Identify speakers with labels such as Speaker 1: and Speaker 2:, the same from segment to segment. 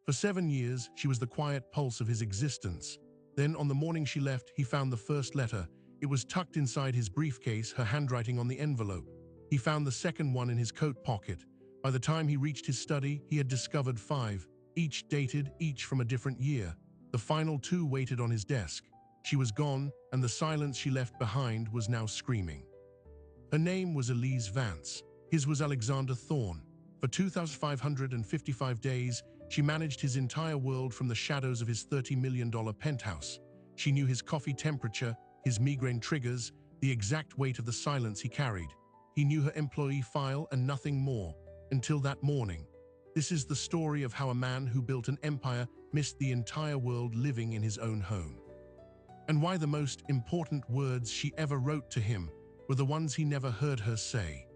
Speaker 1: For 7 years, she was the quiet pulse of his existence. Then, on the morning she left, he found the first letter. It was tucked inside his briefcase, her handwriting on the envelope. He found the second one in his coat pocket. By the time he reached his study, he had discovered 5, each dated, each from a different year. The final 2 waited on his desk. She was gone, and the silence she left behind was now screaming. Her name was Elise Vance. His was Alexander Thorne. For 2,555 days, she managed his entire world from the shadows of his $30 million penthouse. She knew his coffee temperature, his migraine triggers, the exact weight of the silence he carried. He knew her employee file and nothing more, until that morning. This is the story of how a man who built an empire missed the entire world living in his own home. And why the most important words she ever wrote to him were the ones he never heard her say.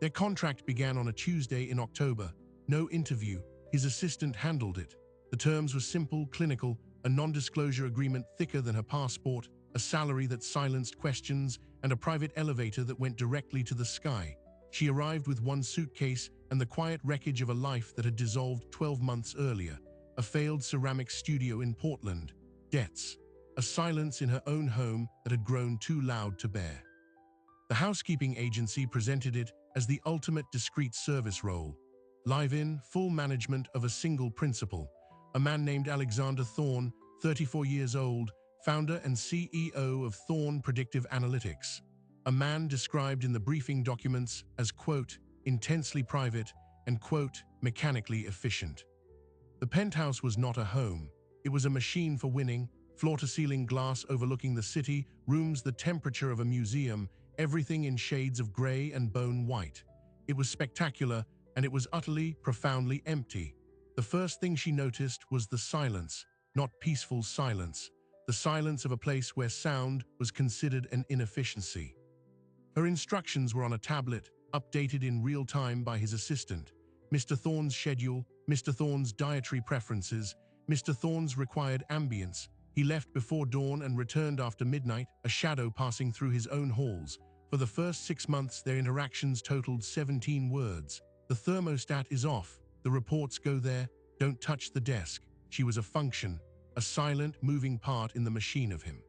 Speaker 1: Their contract began on a Tuesday in October. No interview, his assistant handled it. The terms were simple, clinical, a non-disclosure agreement thicker than her passport, a salary that silenced questions, and a private elevator that went directly to the sky. She arrived with one suitcase and the quiet wreckage of a life that had dissolved 12 months earlier, a failed ceramic studio in Portland, debts, a silence in her own home that had grown too loud to bear. The housekeeping agency presented it as the ultimate discreet service role. Live-in, full management of a single principal. A man named Alexander Thorne, 34 years old, founder and CEO of Thorne Predictive Analytics. A man described in the briefing documents as, quote, intensely private and, quote, mechanically efficient. The penthouse was not a home. It was a machine for winning, floor-to-ceiling glass overlooking the city, rooms the temperature of a museum, everything in shades of gray and bone white. It was spectacular, and it was utterly, profoundly empty. The first thing she noticed was the silence, not peaceful silence, the silence of a place where sound was considered an inefficiency. Her instructions were on a tablet, updated in real time by his assistant. Mr. Thorne's schedule, Mr. Thorne's dietary preferences, Mr. Thorne's required ambience. He left before dawn and returned after midnight, a shadow passing through his own halls. For the first 6 months, their interactions totaled 17 words. The thermostat is off. The reports go there. Don't touch the desk. She was a function, a silent, moving part in the machine of him.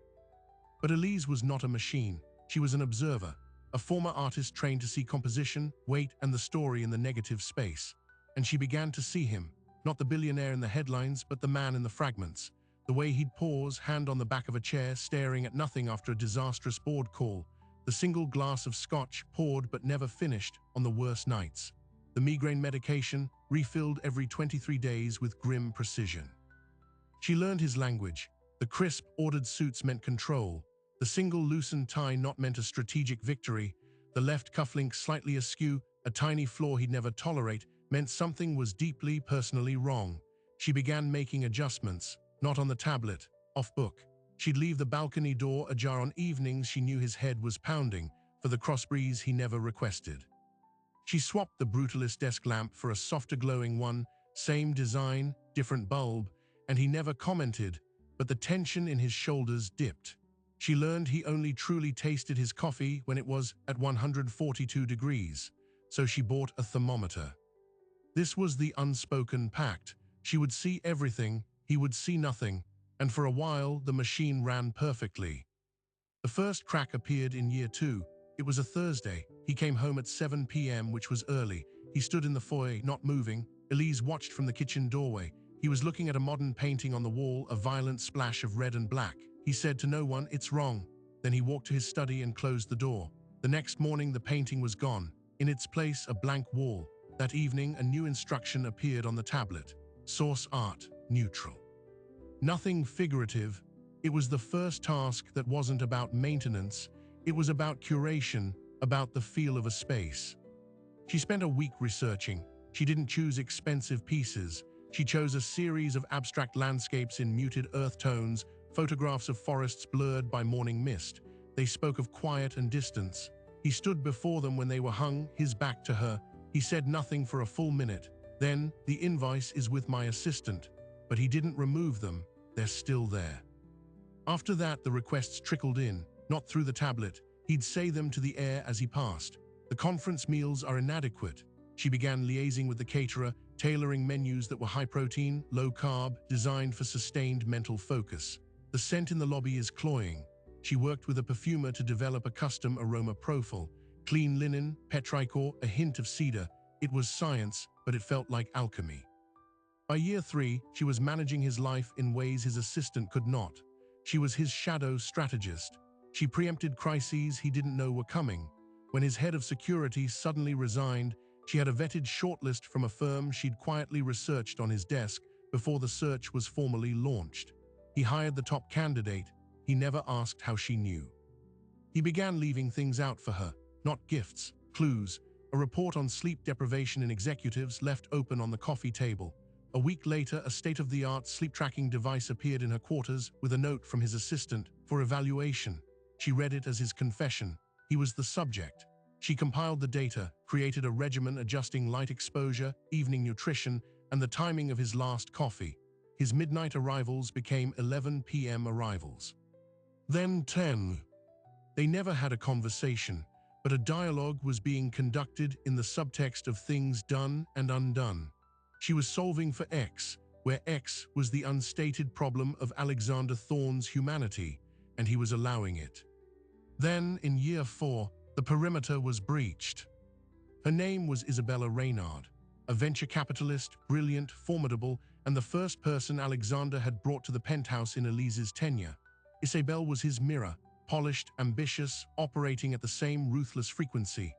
Speaker 1: But Elise was not a machine. She was an observer, a former artist trained to see composition, weight, and the story in the negative space. And she began to see him, not the billionaire in the headlines, but the man in the fragments. The way he'd pause, hand on the back of a chair, staring at nothing after a disastrous board call. The single glass of scotch, poured but never finished, on the worst nights. The migraine medication, refilled every 23 days with grim precision. She learned his language. The crisp, ordered suits meant control. The single loosened tie knot meant a strategic victory. The left cufflink slightly askew, a tiny flaw he'd never tolerate, meant something was deeply, personally wrong. She began making adjustments, not on the tablet, off book. She'd leave the balcony door ajar on evenings she knew his head was pounding, for the cross breeze he never requested. She swapped the brutalist desk lamp for a softer glowing one, same design, different bulb, and he never commented, but the tension in his shoulders dipped. She learned he only truly tasted his coffee when it was at 142 degrees, so she bought a thermometer. This was the unspoken pact. She would see everything, he would see nothing, and for a while the machine ran perfectly. The first crack appeared in year 2. It was a Thursday. He came home at 7 p.m., which was early. He stood in the foyer, not moving. Elise watched from the kitchen doorway. He was looking at a modern painting on the wall, a violent splash of red and black. He said to no one, "It's wrong." Then he walked to his study and closed the door. The next morning, the painting was gone. In its place, a blank wall. That evening, a new instruction appeared on the tablet. Source art, neutral. Nothing figurative. It was the first task that wasn't about maintenance. It was about curation, about the feel of a space. She spent a week researching. She didn't choose expensive pieces. She chose a series of abstract landscapes in muted earth tones, photographs of forests blurred by morning mist. They spoke of quiet and distance. He stood before them when they were hung, his back to her. He said nothing for a full minute. Then, "The invoice is with my assistant." But he didn't remove them. They're still there. After that, the requests trickled in, not through the tablet. He'd say them to the air as he passed. "The conference meals are inadequate." She began liaising with the caterer, tailoring menus that were high-protein, low-carb, designed for sustained mental focus. The scent in the lobby is cloying. She worked with a perfumer to develop a custom aroma profile. Clean linen, petrichor, a hint of cedar. It was science, but it felt like alchemy. By year 3, she was managing his life in ways his assistant could not. She was his shadow strategist. She preempted crises he didn't know were coming. When his head of security suddenly resigned, she had a vetted shortlist from a firm she'd quietly researched on his desk before the search was formally launched. He hired the top candidate. He never asked how she knew. He began leaving things out for her, not gifts, clues. A report on sleep deprivation in executives left open on the coffee table. A week later, a state-of-the-art sleep-tracking device appeared in her quarters with a note from his assistant for evaluation. She read it as his confession. He was the subject. She compiled the data, created a regimen adjusting light exposure, evening nutrition, and the timing of his last coffee. His midnight arrivals became 11 p.m. arrivals. Then 10. They never had a conversation, but a dialogue was being conducted in the subtext of things done and undone. She was solving for X, where X was the unstated problem of Alexander Thorne's humanity, and he was allowing it. Then, in year 4, the perimeter was breached. Her name was Isabella Reynard, a venture capitalist, brilliant, formidable, and the first person Alexander had brought to the penthouse in Elise's tenure. Isabel was his mirror, polished, ambitious, operating at the same ruthless frequency.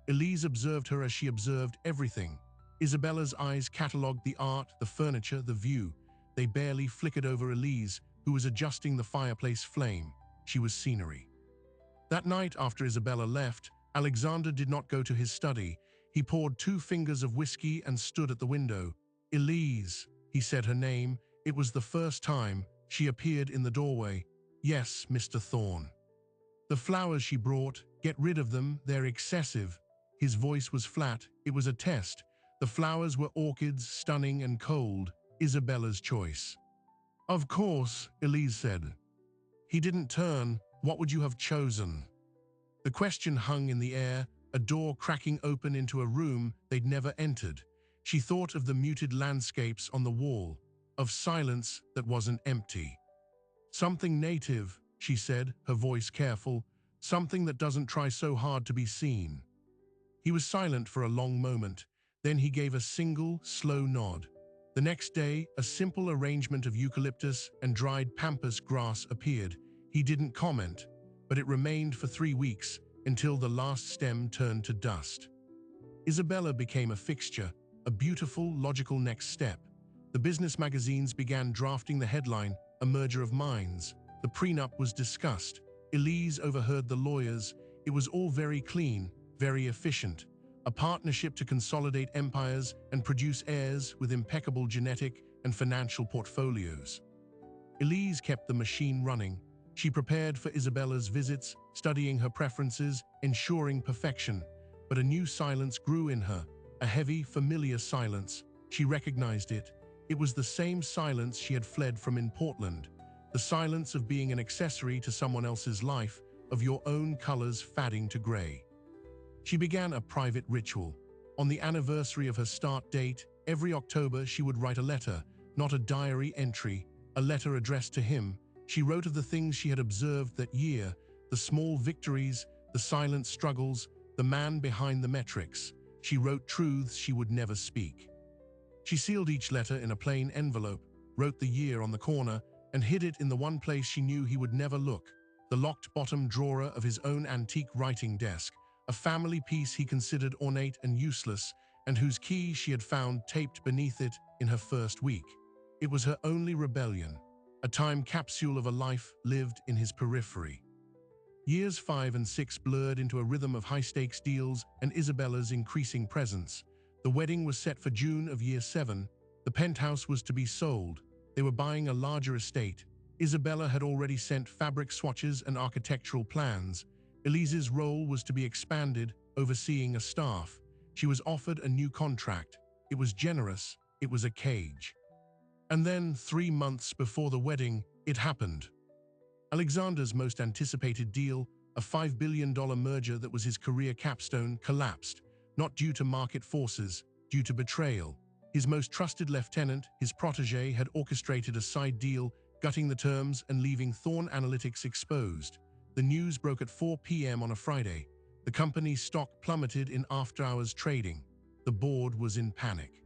Speaker 1: Elise observed her as she observed everything. Isabella's eyes catalogued the art, the furniture, the view. They barely flickered over Elise, who was adjusting the fireplace flame. She was scenery. That night, after Isabella left, Alexander did not go to his study. He poured 2 fingers of whiskey and stood at the window. Elise, he said her name. It was the first time. She appeared in the doorway. Yes, Mr. Thorne. The flowers she brought, get rid of them, they're excessive. His voice was flat. It was a test. The flowers were orchids, stunning and cold. Isabella's choice. Of course, Elise said. He didn't turn. What would you have chosen? The question hung in the air, a door cracking open into a room they'd never entered. She thought of the muted landscapes on the wall, of silence that wasn't empty. Something native, she said, her voice careful, something that doesn't try so hard to be seen. He was silent for a long moment. Then he gave a single, slow nod. The next day, a simple arrangement of eucalyptus and dried pampas grass appeared. He didn't comment, but it remained for 3 weeks, until the last stem turned to dust. Isabella became a fixture, a beautiful, logical next step. The business magazines began drafting the headline, "A Merger of Minds." The prenup was discussed. Elise overheard the lawyers. It was all very clean, very efficient. A partnership to consolidate empires and produce heirs with impeccable genetic and financial portfolios. Elise kept the machine running. She prepared for Isabella's visits, studying her preferences, ensuring perfection. But a new silence grew in her, a heavy, familiar silence. She recognized it. It was the same silence she had fled from in Portland. The silence of being an accessory to someone else's life, of your own colors fading to gray. She began a private ritual. On the anniversary of her start date, every October she would write a letter, not a diary entry, a letter addressed to him. She wrote of the things she had observed that year, the small victories, the silent struggles, the man behind the metrics. She wrote truths she would never speak. She sealed each letter in a plain envelope, wrote the year on the corner, and hid it in the one place she knew he would never look, the locked bottom drawer of his own antique writing desk, a family piece he considered ornate and useless, and whose key she had found taped beneath it in her first week. It was her only rebellion, a time capsule of a life lived in his periphery. Years 5 and 6 blurred into a rhythm of high-stakes deals and Isabella's increasing presence. The wedding was set for June of year 7. The penthouse was to be sold. They were buying a larger estate. Isabella had already sent fabric swatches and architectural plans. Elise's role was to be expanded, overseeing a staff. She was offered a new contract. It was generous. It was a cage. And then, 3 months before the wedding, it happened. Alexander's most anticipated deal, a $5 billion merger that was his career capstone, collapsed, not due to market forces, due to betrayal. His most trusted lieutenant, his protege, had orchestrated a side deal, gutting the terms and leaving Thorn Analytics exposed. The news broke at 4 p.m. on a Friday. The company's stock plummeted in after-hours trading. The board was in panic.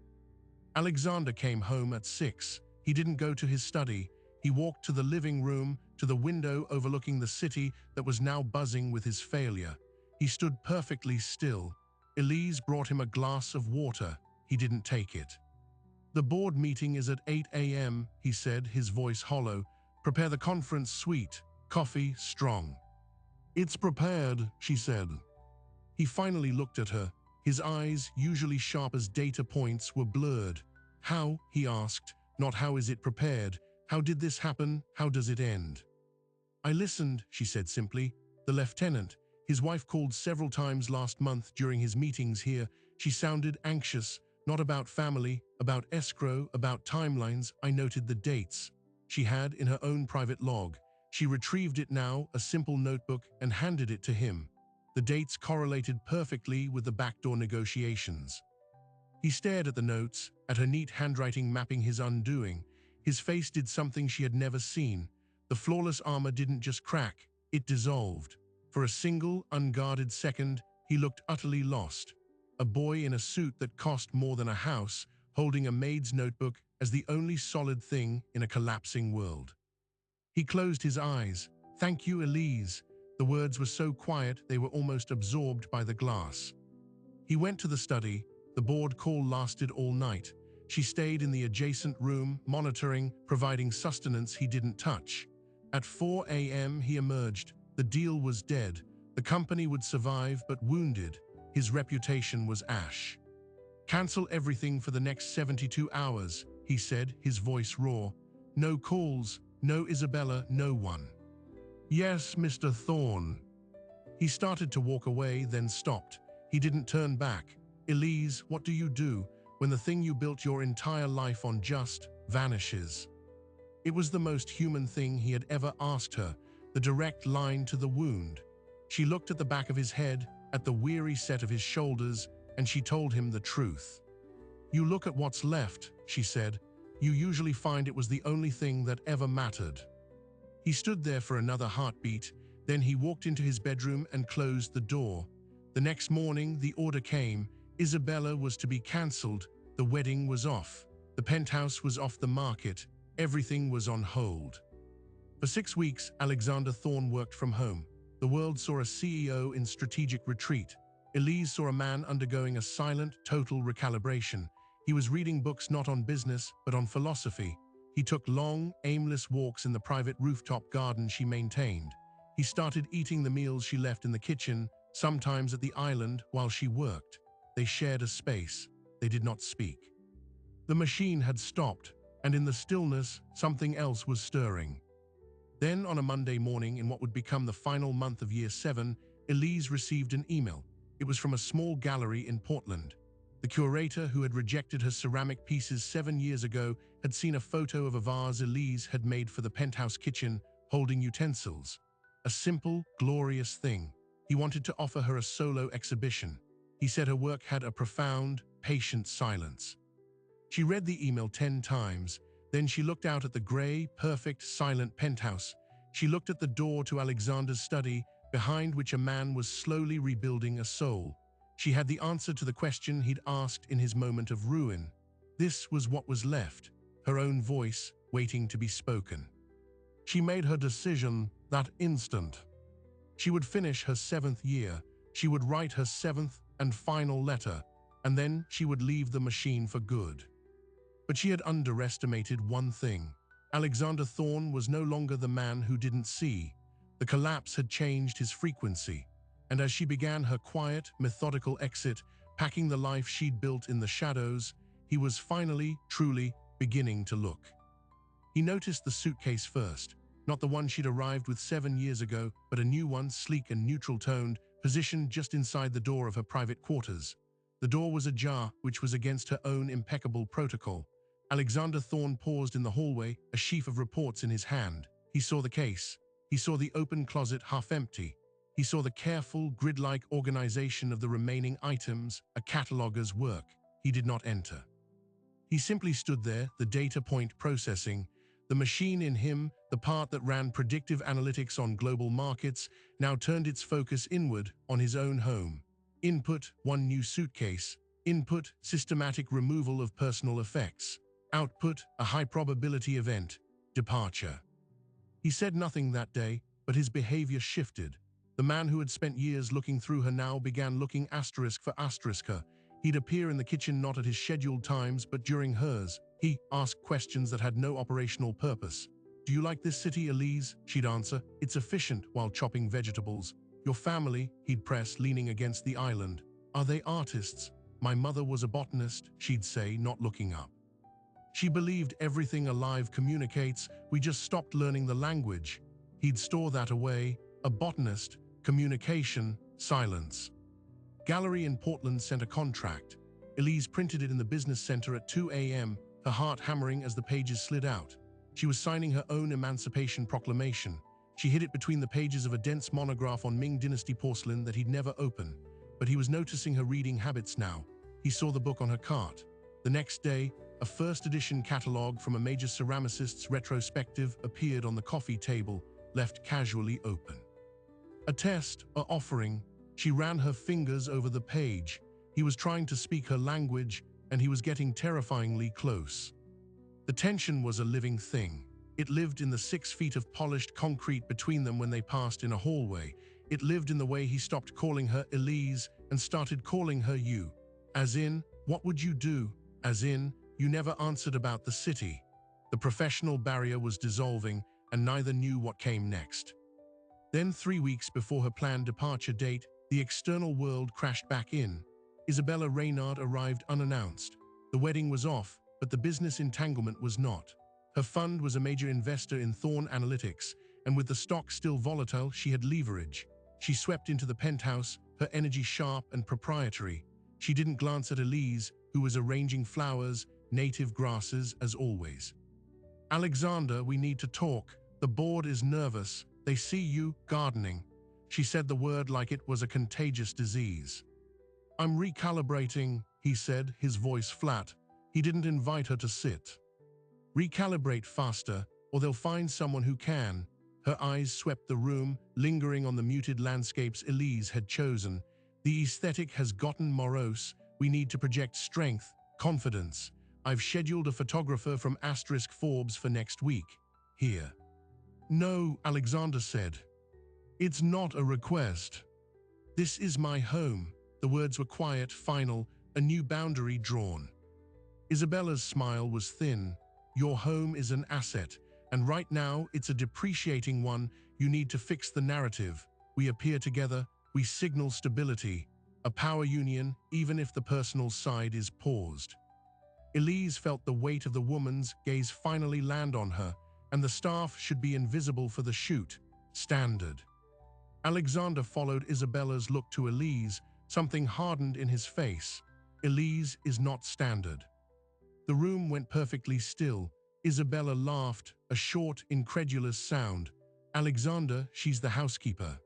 Speaker 1: Alexander came home at 6. He didn't go to his study. He walked to the living room, to the window overlooking the city that was now buzzing with his failure. He stood perfectly still. Elise brought him a glass of water. He didn't take it. "The board meeting is at 8 a.m., he said, his voice hollow. "Prepare the conference suite. Coffee strong." "It's prepared," she said. He finally looked at her. His eyes, usually sharp as data points, were blurred. "How?" he asked. "Not how is it prepared. How did this happen? How does it end?" "I listened," she said simply. "The lieutenant. His wife called several times last month during his meetings here. She sounded anxious, not about family, about escrow, about timelines. I noted the dates she had in her own private log. She retrieved it now, a simple notebook, and handed it to him. The dates correlated perfectly with the backdoor negotiations." He stared at the notes, at her neat handwriting mapping his undoing. His face did something she had never seen. The flawless armor didn't just crack, it dissolved. For a single, unguarded second, he looked utterly lost. A boy in a suit that cost more than a house, holding a maid's notebook as the only solid thing in a collapsing world. He closed his eyes. "Thank you, Elise." The words were so quiet they were almost absorbed by the glass. He went to the study. The board call lasted all night. She stayed in the adjacent room, monitoring, providing sustenance he didn't touch. At 4 a.m. he emerged. The deal was dead. The company would survive, but wounded. His reputation was ash. "Cancel everything for the next 72 hours, he said, his voice raw. "No calls, no Isabella, no one." "Yes, Mr. Thorne." He started to walk away, then stopped. He didn't turn back. "Elise, what do you do when the thing you built your entire life on just vanishes?" It was the most human thing he had ever asked her, the direct line to the wound. She looked at the back of his head, at the weary set of his shoulders, and she told him the truth. "You look at what's left," she said. "You usually find it was the only thing that ever mattered." He stood there for another heartbeat, then he walked into his bedroom and closed the door. The next morning, the order came. Isabella was to be cancelled. The wedding was off. The penthouse was off the market. Everything was on hold. For 6 weeks, Alexander Thorne worked from home. The world saw a CEO in strategic retreat. Elise saw a man undergoing a silent, total recalibration. He was reading books not on business, but on philosophy. He took long, aimless walks in the private rooftop garden she maintained. He started eating the meals she left in the kitchen, sometimes at the island, while she worked. They shared a space. They did not speak. The machine had stopped, and in the stillness, something else was stirring. Then, on a Monday morning in what would become the final month of Year 7, Elise received an email. It was from a small gallery in Portland. The curator, who had rejected her ceramic pieces 7 years ago, had seen a photo of a vase Elise had made for the penthouse kitchen, holding utensils. A simple, glorious thing. He wanted to offer her a solo exhibition. He said her work had a profound, patient silence. She read the email 10 times. Then she looked out at the gray, perfect, silent penthouse. She looked at the door to Alexander's study, behind which a man was slowly rebuilding a soul. She had the answer to the question he'd asked in his moment of ruin. This was what was left, her own voice waiting to be spoken. She made her decision that instant. She would finish her 7th year. She would write her 7th and final letter, and then she would leave the machine for good. But she had underestimated one thing. Alexander Thorne was no longer the man who didn't see. The collapse had changed his frequency, and as she began her quiet, methodical exit, packing the life she'd built in the shadows, he was finally, truly, beginning to look. He noticed the suitcase first, not the one she'd arrived with 7 years ago, but a new one, sleek and neutral-toned, positioned just inside the door of her private quarters. The door was ajar, which was against her own impeccable protocol. Alexander Thorne paused in the hallway, a sheaf of reports in his hand. He saw the case. He saw the open closet half empty. He saw the careful, grid-like organization of the remaining items, a cataloger's work. He did not enter. He simply stood there, the data point processing. The machine in him, the part that ran predictive analytics on global markets, now turned its focus inward on his own home. Input, one new suitcase. Input, systematic removal of personal effects. Output, a high-probability event. Departure. He said nothing that day, but his behavior shifted. The man who had spent years looking through her now began looking asterisk for asterisk her. He'd appear in the kitchen not at his scheduled times, but during hers. He asked questions that had no operational purpose. "Do you like this city, Elise?" She'd answer. "It's efficient," while chopping vegetables. "Your family?" He'd press, leaning against the island. "Are they artists?" "My mother was a botanist," she'd say, not looking up. She believed everything alive communicates, we just stopped learning the language. He'd store that away. A botanist, communication, silence. Gallery in Portland sent a contract. Elise printed it in the business center at 2 a.m., her heart hammering as the pages slid out. She was signing her own Emancipation Proclamation. She hid it between the pages of a dense monograph on Ming Dynasty porcelain that he'd never open. But he was noticing her reading habits now. He saw the book on her cart. The next day, a first-edition catalog from a major ceramicist's retrospective appeared on the coffee table, left casually open. A test, a offering. She ran her fingers over the page. He was trying to speak her language, and he was getting terrifyingly close. The tension was a living thing. It lived in the 6 feet of polished concrete between them when they passed in a hallway. It lived in the way he stopped calling her Elise and started calling her you. As in, what would you do? As in, you never answered about the city. The professional barrier was dissolving, and neither knew what came next. Then 3 weeks before her planned departure date, the external world crashed back in. Isabella Reynard arrived unannounced. The wedding was off, but the business entanglement was not. Her fund was a major investor in Thorn Analytics, and with the stock still volatile, she had leverage. She swept into the penthouse, her energy sharp and proprietary. She didn't glance at Elise, who was arranging flowers, native grasses, as always. "Alexander, we need to talk. The board is nervous. They see you gardening." She said the word like it was a contagious disease. "I'm recalibrating," he said, his voice flat. He didn't invite her to sit. "Recalibrate faster, or they'll find someone who can." Her eyes swept the room, lingering on the muted landscapes Elise had chosen. "The aesthetic has gotten morose. We need to project strength, confidence. I've scheduled a photographer from *Forbes for next week. Here." "No," Alexander said. "It's not a request. This is my home." The words were quiet, final, a new boundary drawn. Isabella's smile was thin. "Your home is an asset, and right now it's a depreciating one. You need to fix the narrative. We appear together, we signal stability. A power union, even if the personal side is paused." Elise felt the weight of the woman's gaze finally land on her, and the staff should be invisible for the shoot. Standard. Alexander followed Isabella's look to Elise, something hardened in his face. "Elise is not standard." The room went perfectly still. Isabella laughed, a short, incredulous sound. "Alexander, she's the housekeeper."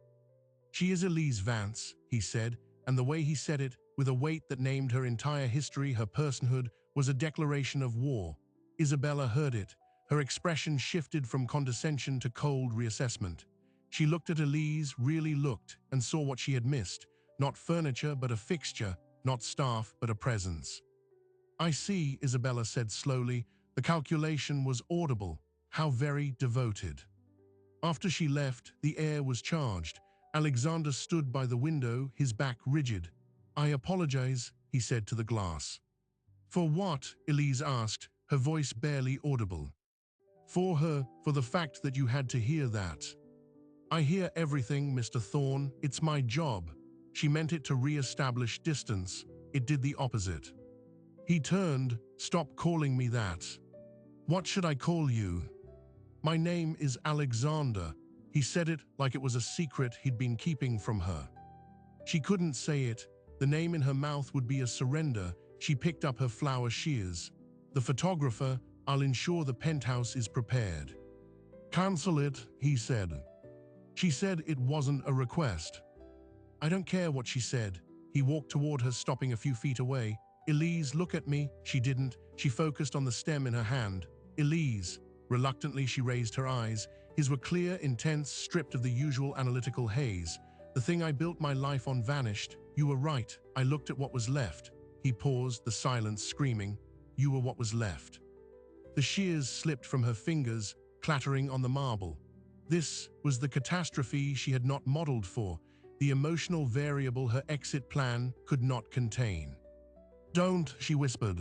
Speaker 1: "She is Elise Vance," he said, and the way he said it, with a weight that named her entire history, her personhood, was a declaration of war. Isabella heard it. Her expression shifted from condescension to cold reassessment. She looked at Elise, really looked, and saw what she had missed. Not furniture, but a fixture. Not staff, but a presence. "I see," Isabella said slowly. The calculation was audible. How very devoted. After she left, the air was charged. Alexander stood by the window, his back rigid. "I apologize," he said to the glass. "For what?" Elise asked, her voice barely audible. "For her, for the fact that you had to hear that." "I hear everything, Mr. Thorne. It's my job." She meant it to re-establish distance. It did the opposite. He turned. "Stop calling me that." "What should I call you?" "My name is Alexander." He said it like it was a secret he'd been keeping from her. She couldn't say it. The name in her mouth would be a surrender. She picked up her flower shears. "The photographer, I'll ensure the penthouse is prepared." "Cancel it," he said. She said it wasn't a request. "I don't care what she said." He walked toward her, stopping a few feet away. "Elise, look at me." She didn't. She focused on the stem in her hand. Elise. Reluctantly, she raised her eyes. His were clear, intense, stripped of the usual analytical haze. The thing I built my life on vanished. You were right. I looked at what was left. He paused, the silence screaming. You were what was left. The shears slipped from her fingers, clattering on the marble. This was the catastrophe she had not modeled for, the emotional variable her exit plan could not contain. Don't, she whispered.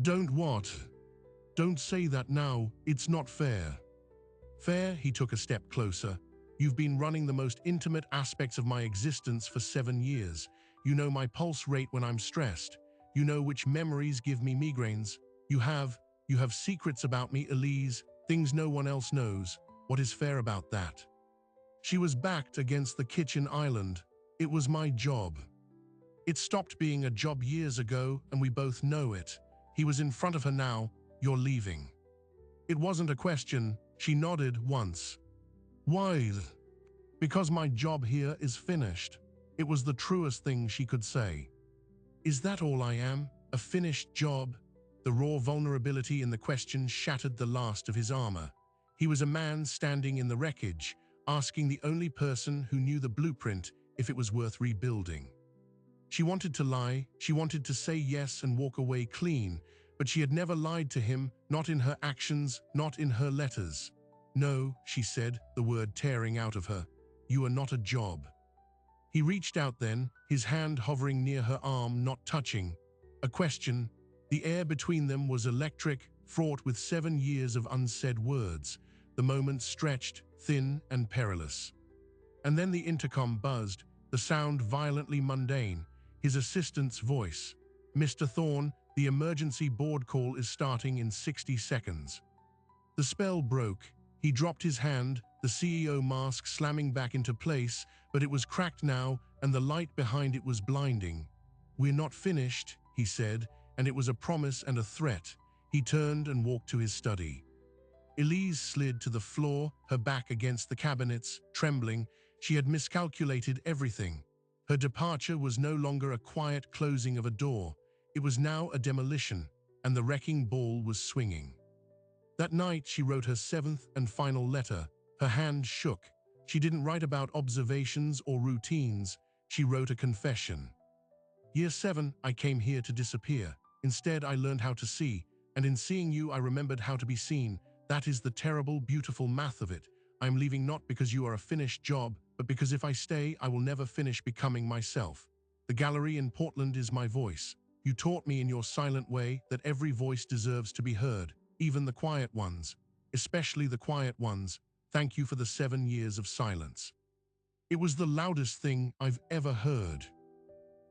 Speaker 1: Don't what? Don't say that now, it's not fair. Fair, he took a step closer. You've been running the most intimate aspects of my existence for 7 years. You know my pulse rate when I'm stressed. You know which memories give me migraines. You have secrets about me, Elise, things no one else knows. What is fair about that? She was backed against the kitchen island. It was my job. It stopped being a job years ago, and we both know it. He was in front of her now. You're leaving. It wasn't a question. She nodded once. Why? Because my job here is finished. It was the truest thing she could say. Is that all I am? A finished job? The raw vulnerability in the question shattered the last of his armor. He was a man standing in the wreckage, asking the only person who knew the blueprint if it was worth rebuilding. She wanted to lie, she wanted to say yes and walk away clean, but she had never lied to him, not in her actions, not in her letters. No, she said, the word tearing out of her. You are not a job. He reached out then, his hand hovering near her arm, not touching. A question. The air between them was electric, fraught with 7 years of unsaid words. The moment stretched, thin and perilous. And then the intercom buzzed, the sound violently mundane, his assistant's voice. Mr. Thorne, the emergency board call is starting in 60 seconds. The spell broke. He dropped his hand, the CEO mask slamming back into place, but it was cracked now, and the light behind it was blinding. We're not finished, he said, and it was a promise and a threat. He turned and walked to his study. Elise slid to the floor, her back against the cabinets, trembling. She had miscalculated everything. Her departure was no longer a quiet closing of a door. It was now a demolition, and the wrecking ball was swinging. That night, she wrote her 7th and final letter. Her hand shook. She didn't write about observations or routines. She wrote a confession. Year 7, I came here to disappear. Instead, I learned how to see, and in seeing you, I remembered how to be seen. That is the terrible, beautiful math of it. I am leaving not because you are a finished job, but because if I stay, I will never finish becoming myself. The gallery in Portland is my voice. You taught me in your silent way that every voice deserves to be heard, even the quiet ones, especially the quiet ones. Thank you for the 7 years of silence. It was the loudest thing I've ever heard.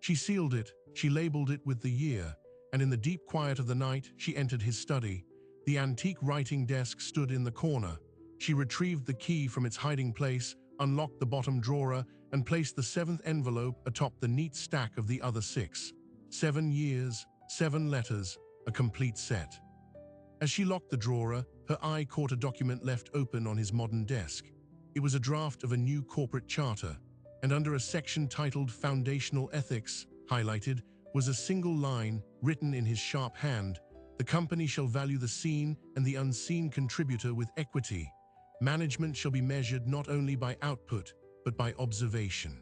Speaker 1: She sealed it, she labeled it with the year, and in the deep quiet of the night, she entered his study. The antique writing desk stood in the corner. She retrieved the key from its hiding place, unlocked the bottom drawer, and placed the 7th envelope atop the neat stack of the other 6. 7 years, 7 letters, a complete set. As she locked the drawer, her eye caught a document left open on his modern desk. It was a draft of a new corporate charter, and under a section titled Foundational Ethics, highlighted, was a single line written in his sharp hand. The company shall value the seen and the unseen contributor with equity. Management shall be measured not only by output, but by observation.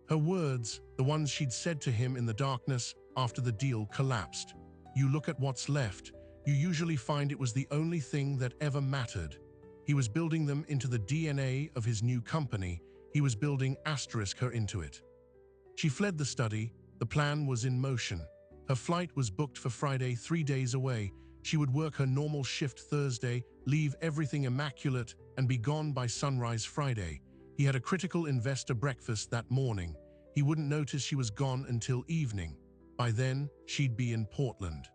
Speaker 1: Her words, the ones she'd said to him in the darkness after the deal collapsed. You look at what's left, you usually find it was the only thing that ever mattered. He was building them into the DNA of his new company. He was building her into it. She fled the study. The plan was in motion. Her flight was booked for Friday, 3 days away. She would work her normal shift Thursday, leave everything immaculate, and be gone by sunrise Friday. He had a critical investor breakfast that morning. He wouldn't notice she was gone until evening. By then, she'd be in Portland.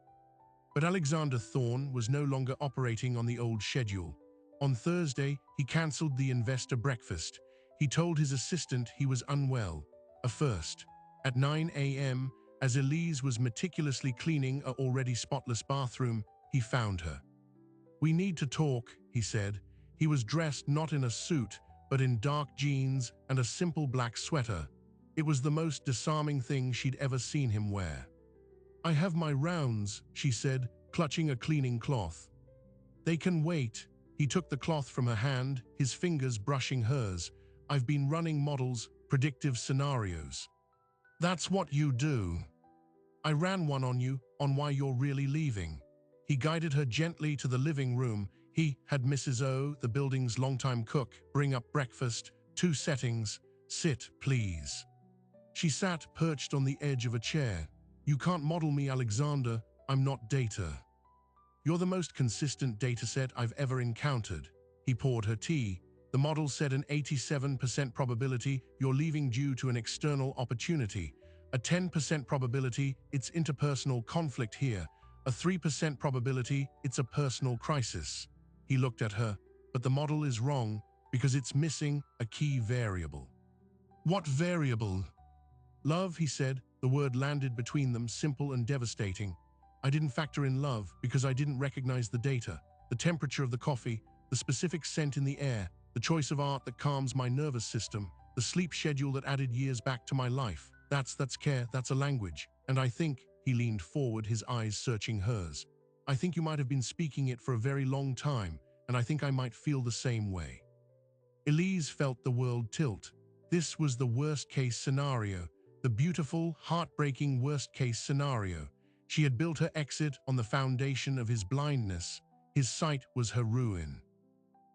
Speaker 1: But Alexander Thorne was no longer operating on the old schedule. On Thursday, he cancelled the investor breakfast. He told his assistant he was unwell. A first. At 9 a.m., as Elise was meticulously cleaning an already spotless bathroom, he found her. We need to talk, he said. He was dressed not in a suit, but in dark jeans and a simple black sweater. It was the most disarming thing she'd ever seen him wear. I have my rounds, she said, clutching a cleaning cloth. "They can wait." He took the cloth from her hand, his fingers brushing hers. "I've been running models, predictive scenarios." "That's what you do." "I ran one on you, on why you're really leaving." He guided her gently to the living room. He had Mrs. O, the building's longtime cook, bring up breakfast, 2 settings. "Sit, please." She sat perched on the edge of a chair. "You can't model me, Alexander. I'm not data." "You're the most consistent dataset I've ever encountered." He poured her tea. "The model said an 87% probability you're leaving due to an external opportunity, a 10% probability it's interpersonal conflict here, a 3% probability it's a personal crisis." He looked at her. "But the model is wrong because it's missing a key variable." "What variable?" "Love," he said. The word landed between them, simple and devastating. "I didn't factor in love because I didn't recognize the data, the temperature of the coffee, the specific scent in the air, the choice of art that calms my nervous system, the sleep schedule that added years back to my life. That's care, that's a language. And I think," he leaned forward, his eyes searching hers, "I think you might have been speaking it for a very long time, and I think I might feel the same way." Elise felt the world tilt. This was the worst-case scenario, the beautiful, heartbreaking worst-case scenario. She had built her exit on the foundation of his blindness. His sight was her ruin.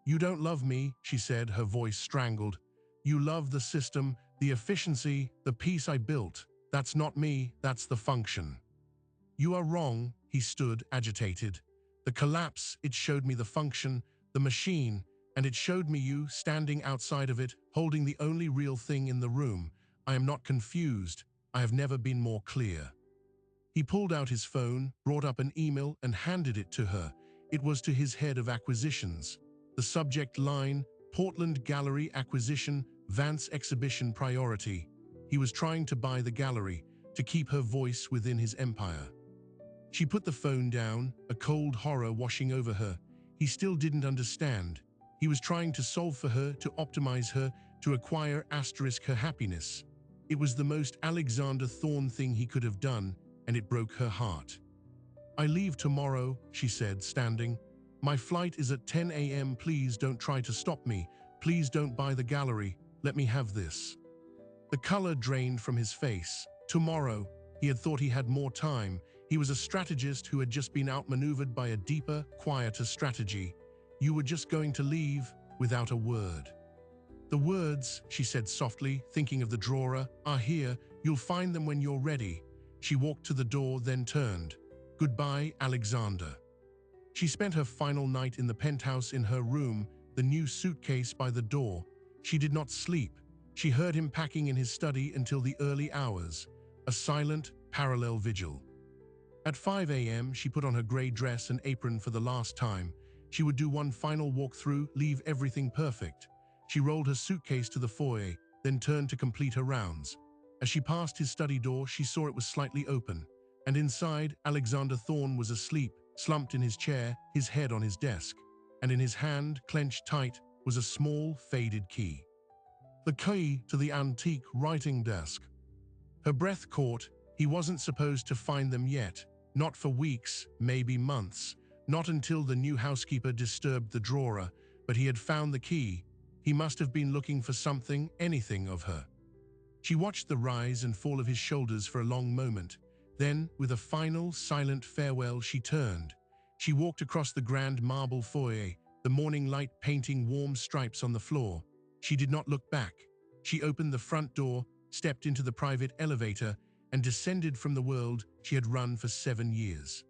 Speaker 1: "You don't love me," she said, her voice strangled. "You love the system, the efficiency, the peace I built. That's not me, that's the function." "You are wrong," he stood, agitated. "The collapse, it showed me the function, the machine, and it showed me you standing outside of it, holding the only real thing in the room. I am not confused. I have never been more clear." He pulled out his phone, brought up an email, and handed it to her. It was to his head of acquisitions. The subject line, "Portland Gallery Acquisition, Vance Exhibition Priority." He was trying to buy the gallery, to keep her voice within his empire. She put the phone down, a cold horror washing over her. He still didn't understand. He was trying to solve for her, to optimize her, to acquire *her happiness. It was the most Alexander Thorne thing he could have done, and it broke her heart. "I leave tomorrow," she said, standing. "My flight is at 10 a.m. Please don't try to stop me. Please don't buy the gallery. Let me have this." The color drained from his face. Tomorrow. He had thought he had more time. He was a strategist who had just been outmaneuvered by a deeper, quieter strategy. "You were just going to leave without a word." "The words," she said softly, thinking of the drawer, "are here. You'll find them when you're ready." She walked to the door, then turned. "Goodbye, Alexander." She spent her final night in the penthouse in her room, the new suitcase by the door. She did not sleep. She heard him packing in his study until the early hours, a silent, parallel vigil. At 5 a.m., she put on her gray dress and apron for the last time. She would do one final walkthrough, leave everything perfect. She rolled her suitcase to the foyer, then turned to complete her rounds. As she passed his study door, she saw it was slightly open, and inside, Alexander Thorne was asleep, slumped in his chair, his head on his desk, and in his hand, clenched tight, was a small, faded key. The key to the antique writing desk. Her breath caught. He wasn't supposed to find them yet, not for weeks, maybe months, not until the new housekeeper disturbed the drawer, but he had found the key. He must have been looking for something, anything of her. She watched the rise and fall of his shoulders for a long moment. Then, with a final, silent farewell, she turned. She walked across the grand marble foyer, the morning light painting warm stripes on the floor. She did not look back. She opened the front door, stepped into the private elevator, and descended from the world she had run for 7 years.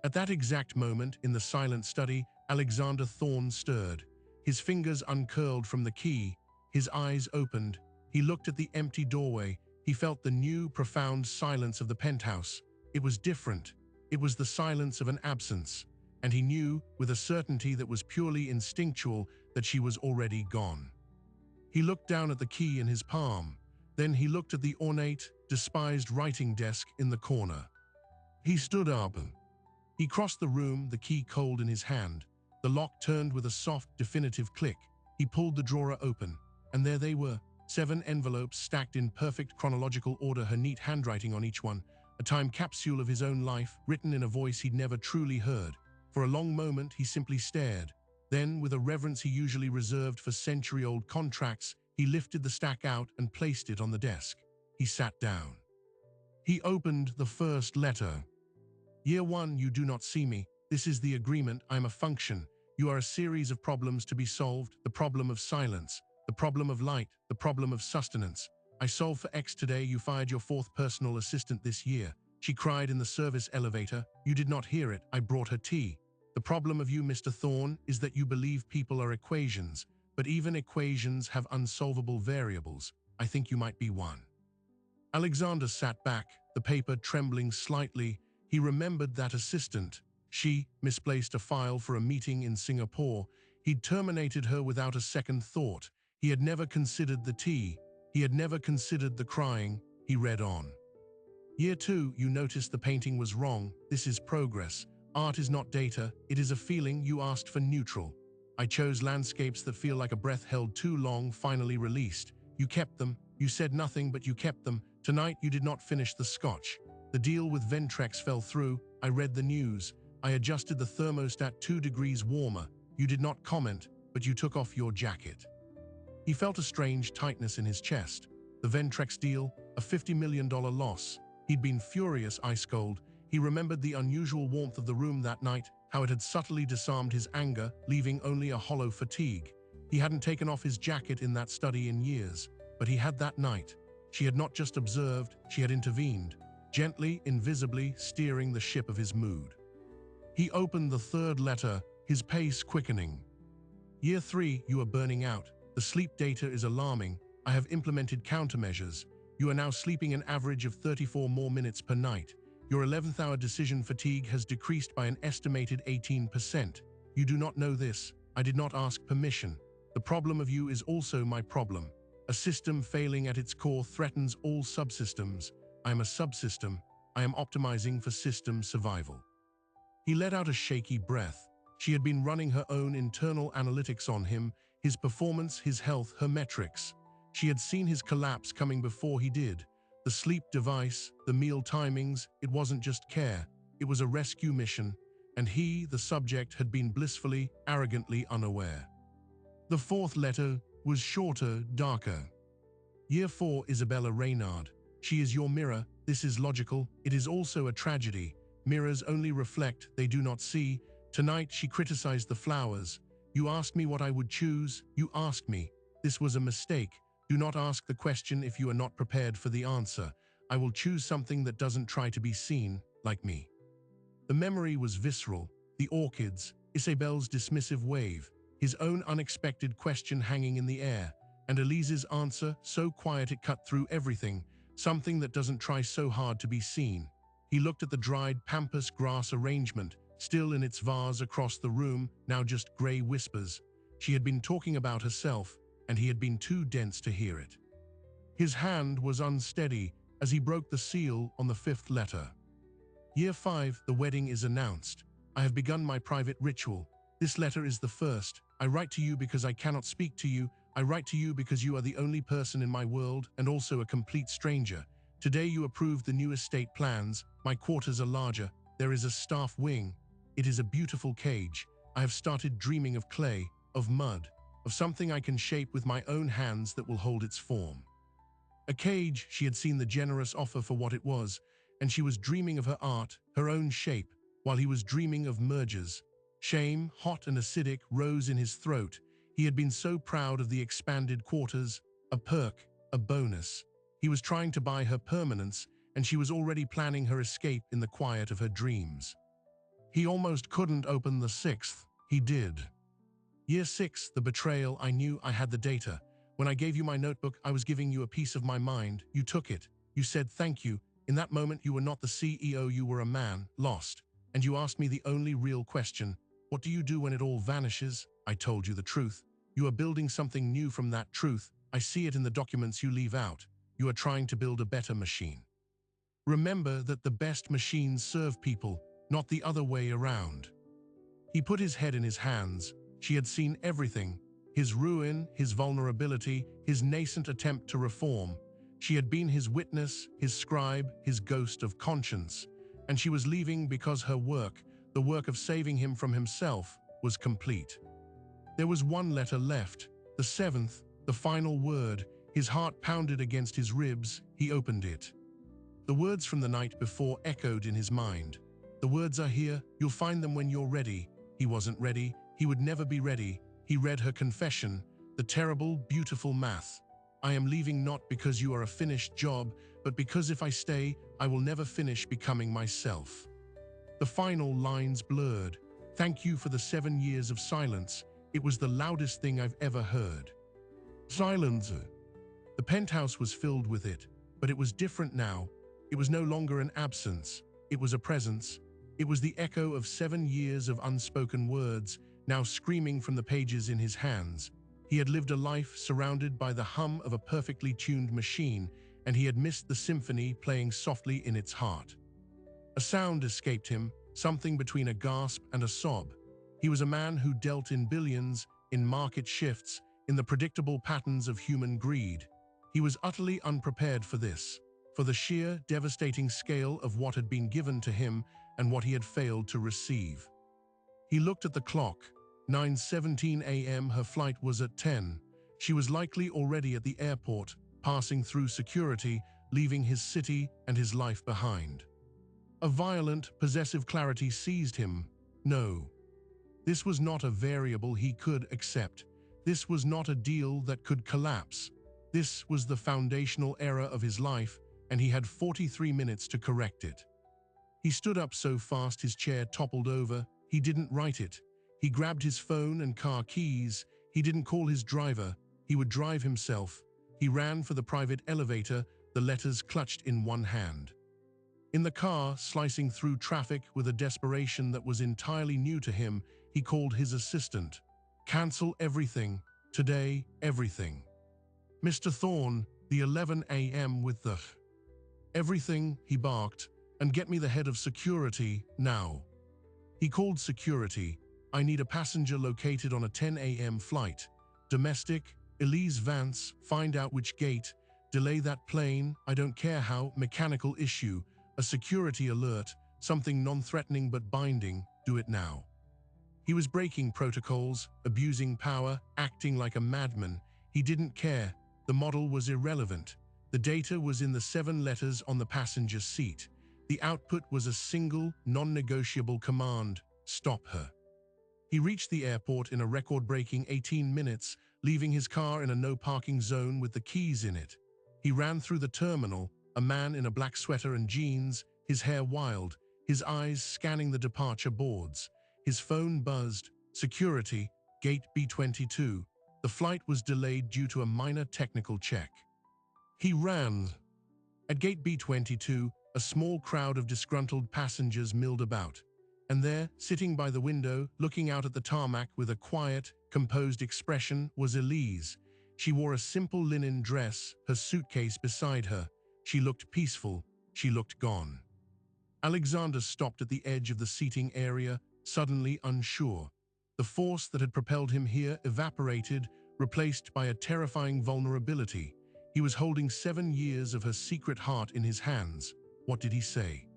Speaker 1: At that exact moment, in the silent study, Alexander Thorne stirred. His fingers uncurled from the key. His eyes opened. He looked at the empty doorway. He felt the new, profound silence of the penthouse. It was different. It was the silence of an absence. And he knew, with a certainty that was purely instinctual, that she was already gone. He looked down at the key in his palm. Then he looked at the ornate, despised writing desk in the corner. He stood up. He crossed the room, the key cold in his hand. The lock turned with a soft, definitive click. He pulled the drawer open, and there they were, 7 envelopes stacked in perfect chronological order, her neat handwriting on each one. a time capsule of his own life, written in a voice he'd never truly heard. For a long moment, he simply stared. Then, with a reverence he usually reserved for century-old contracts, he lifted the stack out and placed it on the desk. He sat down. He opened the first letter. Year 1, you do not see me. This is the agreement. I am a function. You are a series of problems to be solved. The problem of silence, the problem of light, the problem of sustenance. I solved for X today. You fired your 4th personal assistant this year. She cried in the service elevator. You did not hear it. I brought her tea. The problem of you, Mr. Thorne, is that you believe people are equations, but even equations have unsolvable variables. I think you might be one. Alexander sat back, the paper trembling slightly. He remembered that assistant. She misplaced a file for a meeting in Singapore. He'd terminated her without a second thought. He had never considered the tea. He had never considered the crying. He read on. Year 2, you noticed the painting was wrong. This is progress. Art is not data. It is a feeling. You asked for neutral. I chose landscapes that feel like a breath held too long, finally released. You kept them. You said nothing, but you kept them. Tonight, you did not finish the scotch. The deal with Ventrex fell through. I read the news. I adjusted the thermostat 2 degrees warmer. You did not comment, but you took off your jacket. He felt a strange tightness in his chest. The Ventrex deal, a $50 million loss. He'd been furious, ice cold. He remembered the unusual warmth of the room that night, how it had subtly disarmed his anger, leaving only a hollow fatigue. He hadn't taken off his jacket in that study in years, but he had that night. She had not just observed, she had intervened, gently, invisibly steering the ship of his mood. He opened the 3rd letter, his pace quickening. Year 3, you are burning out. The sleep data is alarming. I have implemented countermeasures. You are now sleeping an average of 34 more minutes per night. Your 11th hour decision fatigue has decreased by an estimated 18%. You do not know this. I did not ask permission. The problem of you is also my problem. A system failing at its core threatens all subsystems. I am a subsystem. I am optimizing for system survival. He let out a shaky breath. She had been running her own internal analytics on him, his performance, his health, her metrics. She had seen his collapse coming before he did. The sleep device, the meal timings, it wasn't just care. It was a rescue mission, and he, the subject, had been blissfully, arrogantly unaware. The 4th letter was shorter, darker. Year 4, Isabella Reynard. She is your mirror. This is logical. It is also a tragedy. Mirrors only reflect, they do not see. Tonight she criticized the flowers. You asked me what I would choose. You asked me. This was a mistake. Do not ask the question if you are not prepared for the answer. I will choose something that doesn't try to be seen, like me. The memory was visceral. The orchids, Isabel's dismissive wave, his own unexpected question hanging in the air, and Elise's answer, so quiet it cut through everything, something that doesn't try so hard to be seen. He looked at the dried pampas grass arrangement, still in its vase across the room, now just gray whispers. She had been talking about herself, and he had been too dense to hear it. His hand was unsteady as he broke the seal on the 5th letter. Year 5, the wedding is announced. I have begun my private ritual. This letter is the first. I write to you because I cannot speak to you. I write to you because you are the only person in my world and also a complete stranger. Today you approved the new estate plans. My quarters are larger. There is a staff wing. It is a beautiful cage. I have started dreaming of clay, of mud, of something I can shape with my own hands that will hold its form. A cage, she had seen the generous offer for what it was, and she was dreaming of her art, her own shape, while he was dreaming of mergers. Shame, hot and acidic, rose in his throat. He had been so proud of the expanded quarters, a perk, a bonus. He was trying to buy her permanence, and she was already planning her escape in the quiet of her dreams. He almost couldn't open the 6th. He did. Year 6, the betrayal. I knew I had the data. When I gave you my notebook, I was giving you a piece of my mind. You took it. You said thank you. In that moment, you were not the CEO, you were a man, lost. And you asked me the only real question, what do you do when it all vanishes? I told you the truth. You are building something new from that truth. I see it in the documents you leave out. You are trying to build a better machine. Remember that the best machines serve people, not the other way around. He put his head in his hands. She had seen everything, his ruin, his vulnerability, his nascent attempt to reform. She had been his witness, his scribe, his ghost of conscience, and she was leaving because her work, the work of saving him from himself, was complete. There was one letter left, the seventh, the final word. His heart pounded against his ribs. He opened it. The words from the night before echoed in his mind. The words are here, you'll find them when you're ready. He wasn't ready, he would never be ready. He read her confession, the terrible, beautiful math. I am leaving not because you are a finished job, but because if I stay, I will never finish becoming myself. The final lines blurred. Thank you for the 7 years of silence. It was the loudest thing I've ever heard. Silence. The penthouse was filled with it, but it was different now. It was no longer an absence. It was a presence. It was the echo of 7 years of unspoken words, now screaming from the pages in his hands. He had lived a life surrounded by the hum of a perfectly tuned machine, and he had missed the symphony playing softly in its heart. A sound escaped him, something between a gasp and a sob. He was a man who dealt in billions, in market shifts, in the predictable patterns of human greed. He was utterly unprepared for this, for the sheer, devastating scale of what had been given to him and what he had failed to receive. He looked at the clock. 9:17 a.m. Her flight was at 10. She was likely already at the airport, passing through security, leaving his city and his life behind. A violent, possessive clarity seized him. No. This was not a variable he could accept. This was not a deal that could collapse. This was the foundational error of his life, and he had 43 minutes to correct it. He stood up so fast his chair toppled over. He didn't write it. He grabbed his phone and car keys. He didn't call his driver. He would drive himself. He ran for the private elevator, the letters clutched in one hand. In the car, slicing through traffic with a desperation that was entirely new to him, he called his assistant. Cancel everything. Today, everything. Mr. Thorne, the 11 a.m. with the... Everything, he barked, and get me the head of security, now. He called security. I need a passenger located on a 10 a.m. flight. Domestic, Elise Vance, find out which gate. Delay that plane, I don't care how, mechanical issue. A security alert, something non-threatening but binding, do it now. He was breaking protocols, abusing power, acting like a madman. He didn't care. The model was irrelevant. The data was in the 7 letters on the passenger seat. The output was a single, non-negotiable command: stop her. He reached the airport in a record-breaking 18 minutes, leaving his car in a no-parking zone with the keys in it. He ran through the terminal, a man in a black sweater and jeans, his hair wild, his eyes scanning the departure boards. His phone buzzed. Security, gate B22. The flight was delayed due to a minor technical check. He ran. At gate B22, a small crowd of disgruntled passengers milled about. And there, sitting by the window, looking out at the tarmac with a quiet, composed expression, was Elise. She wore a simple linen dress, her suitcase beside her. She looked peaceful. She looked gone. Alexander stopped at the edge of the seating area, suddenly unsure. The force that had propelled him here evaporated, replaced by a terrifying vulnerability. He was holding 7 years of her secret heart in his hands. What did he say?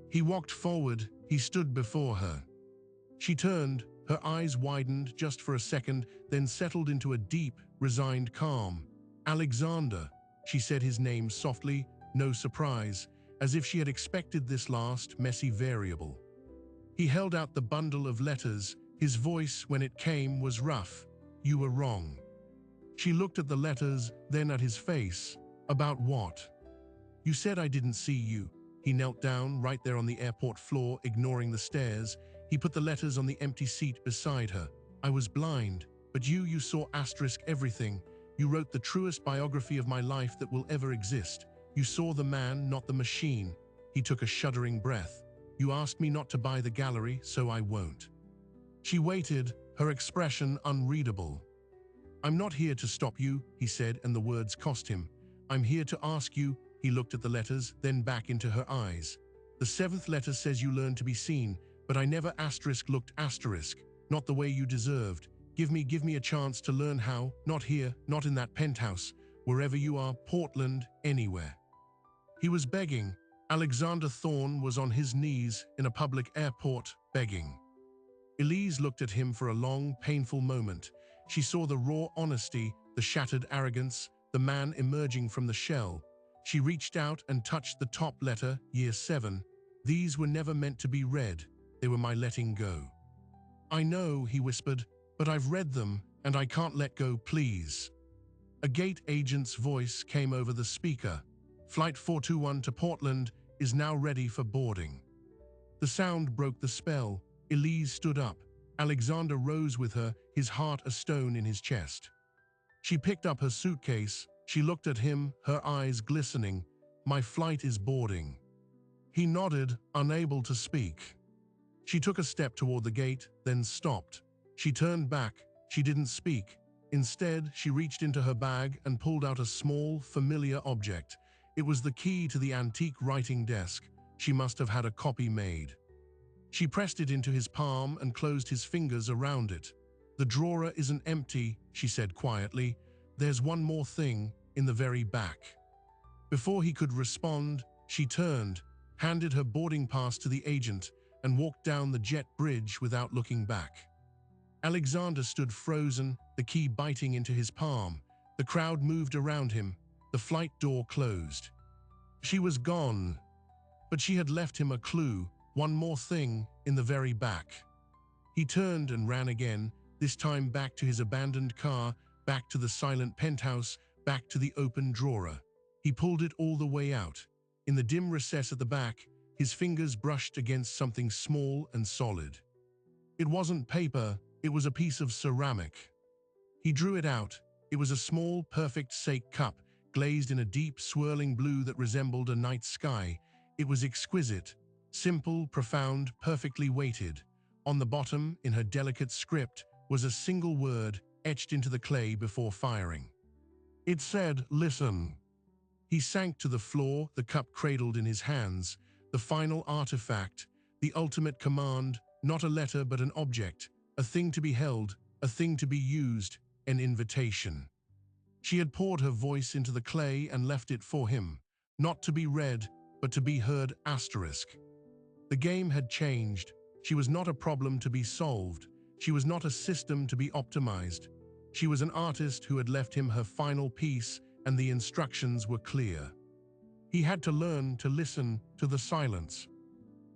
Speaker 1: He walked forward. He stood before her. She turned. Her eyes widened just for a second, then settled into a deep, resigned calm. Alexander. She said his name softly, no surprise, as if she had expected this last, messy variable. He held out the bundle of letters. His voice, when it came, was rough. You were wrong. She looked at the letters, then at his face. About what? You said I didn't see you. He knelt down right there on the airport floor, ignoring the stairs. He put the letters on the empty seat beside her. I was blind, but you saw asterisk everything. You wrote the truest biography of my life that will ever exist. You saw the man, not the machine. He took a shuddering breath. You asked me not to buy the gallery, so I won't. She waited, her expression unreadable. I'm not here to stop you, he said, and the words cost him. I'm here to ask you. He looked at the letters, then back into her eyes. The 7th letter says you learn to be seen, but I never looked asterisk, not the way you deserved. Give me a chance to learn how, not here, not in that penthouse. Wherever you are, Portland, anywhere. He was begging. Alexander Thorne was on his knees in a public airport, begging. Elise looked at him for a long, painful moment. She saw the raw honesty, the shattered arrogance, the man emerging from the shell. She reached out and touched the top letter, year 7. These were never meant to be read. They were my letting go. I know, he whispered, but I've read them, and I can't let go, please. A gate agent's voice came over the speaker. Flight 421 to Portland is now ready for boarding. The sound broke the spell. Elise stood up. Alexander rose with her, his heart a stone in his chest. She picked up her suitcase. She looked at him, her eyes glistening. My flight is boarding. He nodded, unable to speak. She took a step toward the gate, then stopped. She turned back. She didn't speak. Instead, she reached into her bag and pulled out a small, familiar object. It was the key to the antique writing desk. She must have had a copy made. She pressed it into his palm and closed his fingers around it. The drawer isn't empty, she said quietly. There's one more thing, in the very back. Before he could respond, she turned, handed her boarding pass to the agent, and walked down the jet bridge without looking back. Alexander stood frozen, the key biting into his palm. The crowd moved around him. The flight door closed. She was gone, but she had left him a clue, one more thing, in the very back. He turned and ran again, this time back to his abandoned car, back to the silent penthouse, back to the open drawer. He pulled it all the way out. In the dim recess at the back, his fingers brushed against something small and solid. It wasn't paper, it was a piece of ceramic. He drew it out. It was a small, perfect sake cup, glazed in a deep, swirling blue that resembled a night sky. It was exquisite, simple, profound, perfectly weighted. On the bottom, in her delicate script, was a single word etched into the clay before firing. It said, "Listen." He sank to the floor, the cup cradled in his hands. The final artifact, the ultimate command, not a letter but an object, a thing to be held, a thing to be used, an invitation. She had poured her voice into the clay and left it for him, not to be read, but to be heard. The game had changed. She was not a problem to be solved. She was not a system to be optimized. She was an artist who had left him her final piece, and the instructions were clear. He had to learn to listen to the silence.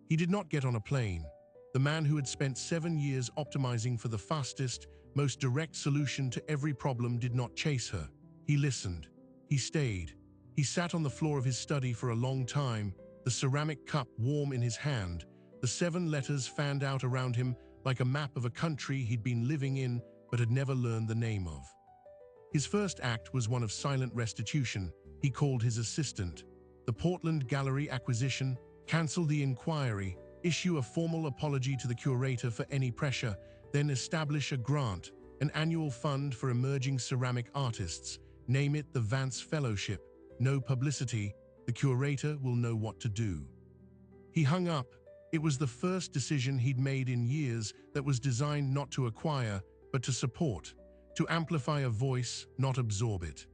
Speaker 1: He did not get on a plane. The man who had spent 7 years optimizing for the fastest, most direct solution to every problem did not chase her. He listened. He stayed. He sat on the floor of his study for a long time, the ceramic cup warm in his hand, the 7 letters fanned out around him like a map of a country he'd been living in but had never learned the name of. His first act was one of silent restitution. He called his assistant. The Portland Gallery acquisition, cancel the inquiry, issue a formal apology to the curator for any pressure, then establish a grant, an annual fund for emerging ceramic artists. Name it the Vance Fellowship. No publicity. The curator will know what to do. He hung up. It was the first decision he'd made in years that was designed not to acquire, but to support, to amplify a voice, not absorb it.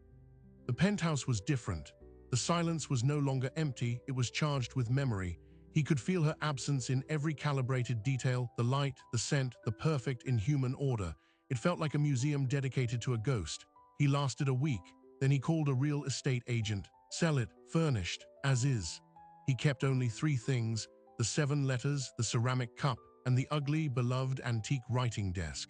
Speaker 1: The penthouse was different. The silence was no longer empty, it was charged with memory. He could feel her absence in every calibrated detail, the light, the scent, the perfect inhuman order. It felt like a museum dedicated to a ghost. He lasted a week, then he called a real estate agent. Sell it, furnished, as is. He kept only 3 things, the 7 letters, the ceramic cup, and the ugly, beloved antique writing desk.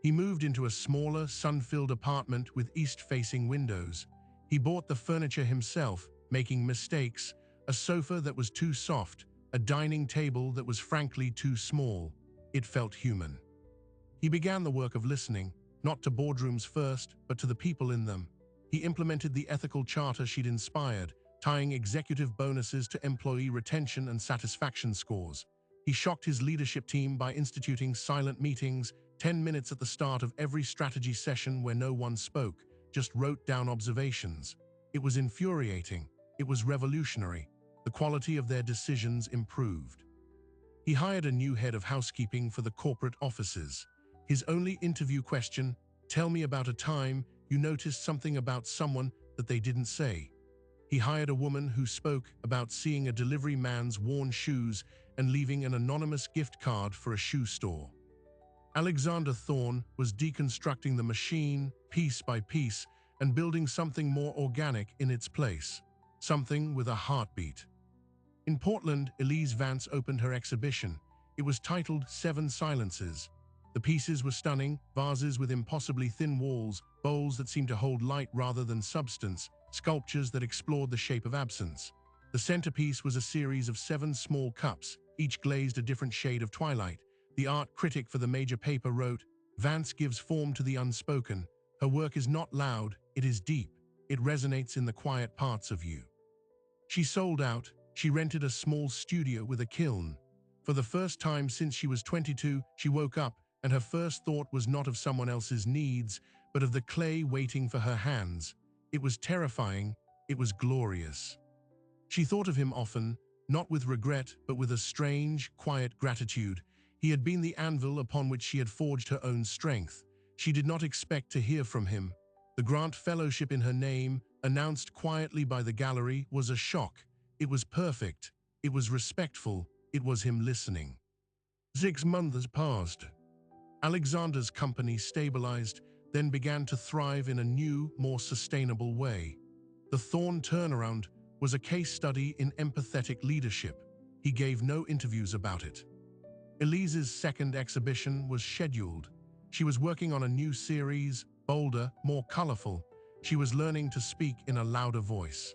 Speaker 1: He moved into a smaller, sun-filled apartment with east-facing windows. He bought the furniture himself, making mistakes, a sofa that was too soft, a dining table that was frankly too small. It felt human. He began the work of listening, not to boardrooms first, but to the people in them. He implemented the ethical charter she'd inspired, tying executive bonuses to employee retention and satisfaction scores. He shocked his leadership team by instituting silent meetings, 10 minutes at the start of every strategy session where no one spoke, just wrote down observations. It was infuriating. It was revolutionary. The quality of their decisions improved. He hired a new head of housekeeping for the corporate offices. His only interview question, tell me about a time, you noticed something about someone that they didn't say. He hired a woman who spoke about seeing a delivery man's worn shoes and leaving an anonymous gift card for a shoe store. Alexander Thorne was deconstructing the machine piece by piece and building something more organic in its place, something with a heartbeat. In Portland, Elise Vance opened her exhibition. It was titled Seven Silences. The pieces were stunning, vases with impossibly thin walls, bowls that seemed to hold light rather than substance, sculptures that explored the shape of absence. The centerpiece was a series of 7 small cups, each glazed a different shade of twilight. The art critic for the major paper wrote, "Vance gives form to the unspoken. Her work is not loud, it is deep. It resonates in the quiet parts of you." She sold out. She rented a small studio with a kiln. For the first time since she was 22, she woke up, and her first thought was not of someone else's needs, but of the clay waiting for her hands. It was terrifying. It was glorious. She thought of him often, not with regret, but with a strange, quiet gratitude. He had been the anvil upon which she had forged her own strength. She did not expect to hear from him. The Grant Fellowship in her name, announced quietly by the gallery, was a shock. It was perfect. It was respectful. It was him listening. 6 months passed. Alexander's company stabilized, then began to thrive in a new, more sustainable way. The Thorne turnaround was a case study in empathetic leadership. He gave no interviews about it. Elise's second exhibition was scheduled. She was working on a new series, bolder, more colorful. She was learning to speak in a louder voice.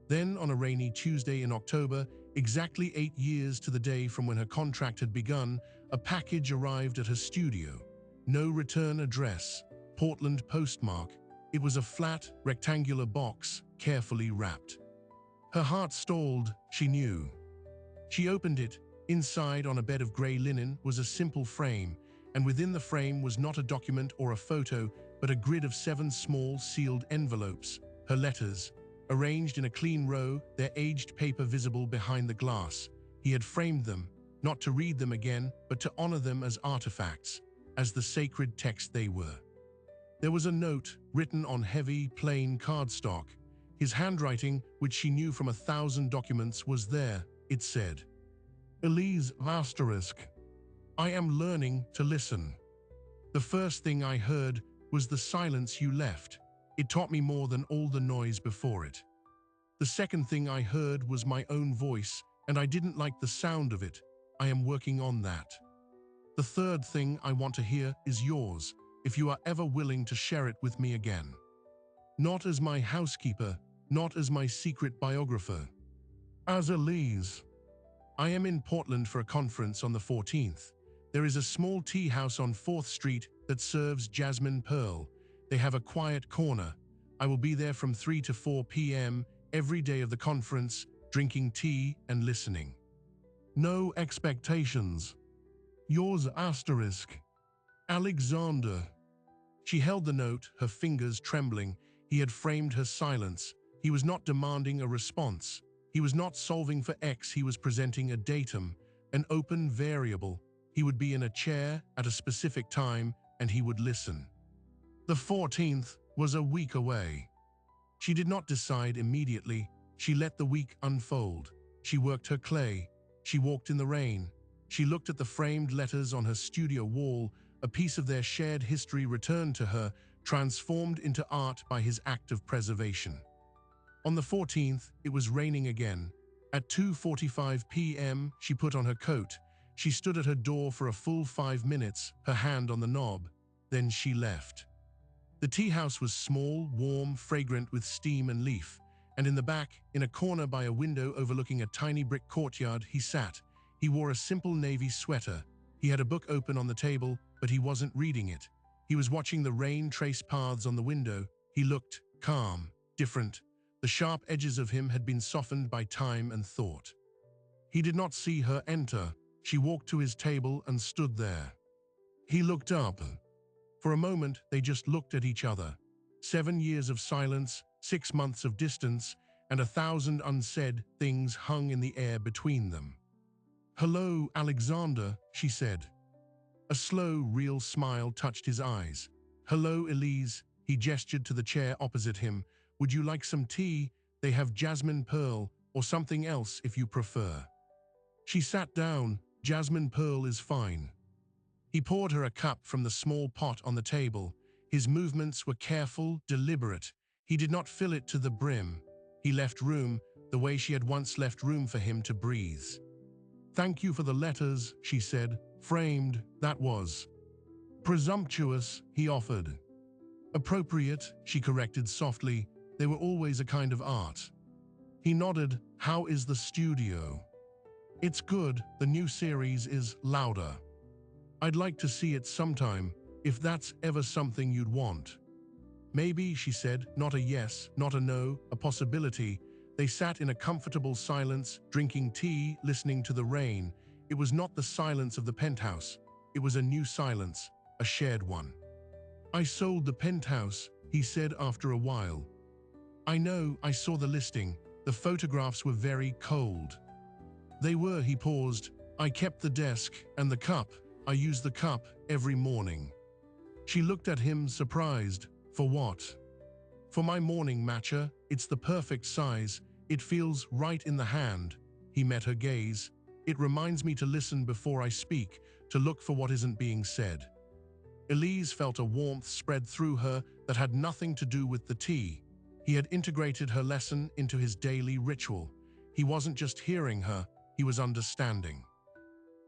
Speaker 1: Then, on a rainy Tuesday in October, exactly 8 years to the day from when her contract had begun, a package arrived at her studio. No return address, Portland postmark. It was a flat, rectangular box, carefully wrapped. Her heart stalled, she knew. She opened it. Inside, on a bed of gray linen, was a simple frame, and within the frame was not a document or a photo, but a grid of 7 small, sealed envelopes, her letters, arranged in a clean row, their aged paper visible behind the glass. He had framed them, not to read them again, but to honor them as artifacts, as the sacred text they were. There was a note, written on heavy, plain cardstock. His handwriting, which she knew from 1,000 documents, was there. It said, "Elise Asterisk, I am learning to listen. The first thing I heard was the silence you left. It taught me more than all the noise before it. The second thing I heard was my own voice, and I didn't like the sound of it. I am working on that. The third thing I want to hear is yours, if you are ever willing to share it with me again. Not as my housekeeper, not as my secret biographer. As Elise. I am in Portland for a conference on the 14th. There is a small tea house on 4th Street that serves jasmine pearl. They have a quiet corner. I will be there from 3 to 4 p.m. every day of the conference, drinking tea and listening. No expectations. Yours asterisk. Alexander." She held the note, her fingers trembling. He had framed her silence. He was not demanding a response. He was not solving for X. He was presenting a datum, an open variable. He would be in a chair at a specific time, and he would listen. The 14th was a week away. She did not decide immediately. She let the week unfold. She worked her clay. She walked in the rain. She looked at the framed letters on her studio wall. A piece of their shared history returned to her, transformed into art by his act of preservation. On the 14th, it was raining again. At 2:45 p.m., she put on her coat. She stood at her door for a full 5 minutes, her hand on the knob. Then she left. The tea house was small, warm, fragrant with steam and leaf. And in the back, in a corner by a window overlooking a tiny brick courtyard, he sat. He wore a simple navy sweater. He had a book open on the table, but he wasn't reading it. He was watching the rain trace paths on the window. He looked calm, different. The sharp edges of him had been softened by time and thought. He did not see her enter. She walked to his table and stood there. He looked up. For a moment, they just looked at each other. 7 years of silence, 6 months of distance, and 1,000 unsaid things hung in the air between them. "Hello, Alexander," she said. A slow, real smile touched his eyes. "Hello, Elise. He gestured to the chair opposite him. Would you like some tea? They have jasmine pearl, or something else if you prefer. She sat down. Jasmine pearl is fine. He poured her a cup from the small pot on the table. His movements were careful, deliberate. He did not fill it to the brim. He left room, the way she had once left room for him to breathe. Thank you for the letters, she said. Framed, that was. Presumptuous, he offered. Appropriate, she corrected softly. They were always a kind of art. He nodded. How is the studio? It's good. The new series is louder. I'd like to see it sometime, if that's ever something you'd want. Maybe, she said, not a yes, not a no, a possibility. They sat in a comfortable silence, drinking tea, listening to the rain. It was not the silence of the penthouse. It was a new silence, a shared one. I sold the penthouse, he said after a while. I know, I saw the listing. The photographs were very cold. They were, he paused. I kept the desk and the cup. I use the cup every morning. She looked at him, surprised. For what? For my morning matcha. It's the perfect size. It feels right in the hand. He met her gaze. It reminds me to listen before I speak, to look for what isn't being said. Elise felt a warmth spread through her that had nothing to do with the tea. He had integrated her lesson into his daily ritual. He wasn't just hearing her, he was understanding.